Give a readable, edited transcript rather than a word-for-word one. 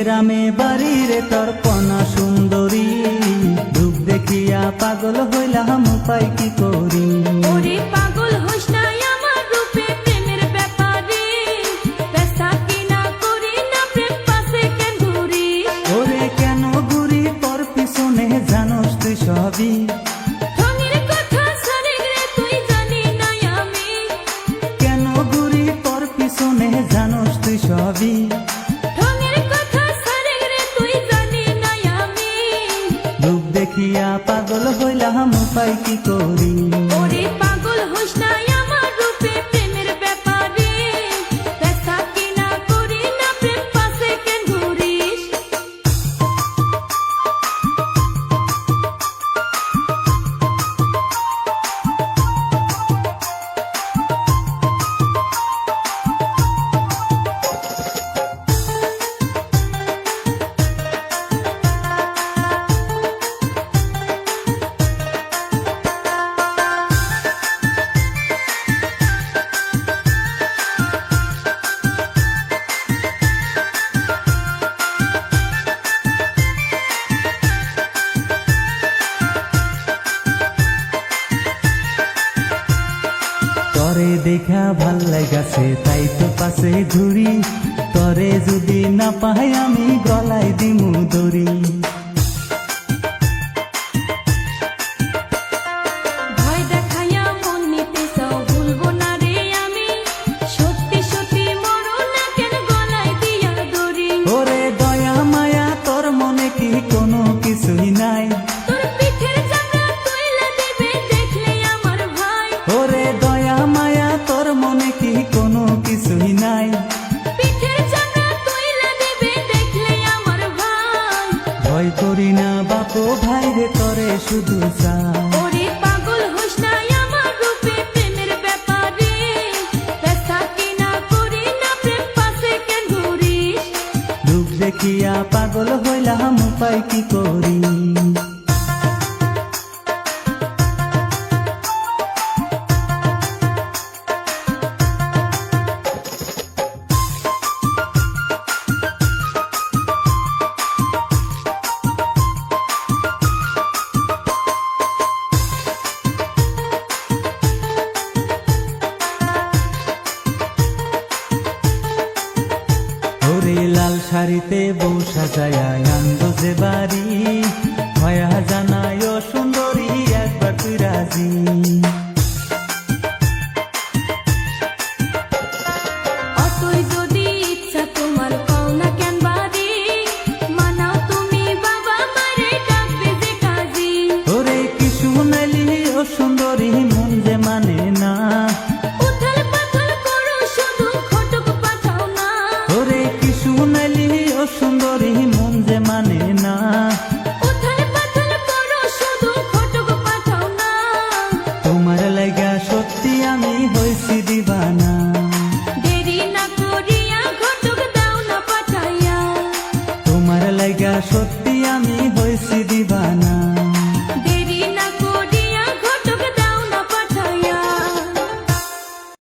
গ্রামে বাড়ি রে তোর কনা সুন্দরী, রূপ দেখিয়া পাগল হইলাম উপায় কি করি। ওরে পাগল হইস না আমার রূপে, প্রেমের ব্যাপারে পেশা কিনা করি না, প্রেম পাশে কেন ঘুরি। ওরে কেন ঘুরি তোর পিছনে জানোস তুই সবই, রঙের কথা সারে রে তুই জানি না আমি, কেন ঘুরি তোর পিছনে জানোস তুই সবই। রঙের কথা সারে রে তুই জানি না আমি, রূপ দেখিয়া পাগল হইলাম উপায় কি করি। ওরে পাগল হইস না আমার রূপে, প্রেমের ব্যাপারে পেশা কিনা করি না, প্রেম পাশে কেন ঘুরিস। তরে দেখা ভাল লাগাছে তাই তো পাশে ঘুরি, তরে যদি না পাই আমি গলায় দিমু দড়ি। ভয় দেখাইয়া মন নিতে চাও, ভুলবো না রে আমি, সত্যি সত্যি মরো না কেন গলায় দিয়া দড়ি। ওরে দয়া মায়া তোর মনে কি কোনো কিছুই নাই, তোর পিঠের চামড়া তুইলা দিবে দেখলে আমার ভাই, ওরে দয়া মায়া তোর মনে কি কোনো কিছুই নাই। পিঠের চামড়া তুইলা দিবে দেখলে আমার ভাই। ভয় করি না বাপু ভাই রে তরে শুধু চাই। ওরে পাগল হইস না আমার রূপে, প্রেমের ব্যাপারে পেশা কিনা করি না, প্রেম পাশে কেন ঘুরিস। রূপ দেখিয়া পাগল হইলাম উপায় কি করি। ওরে লাল শাড়িতে বউ সাজায়া আনন্দ যে বাড়ি,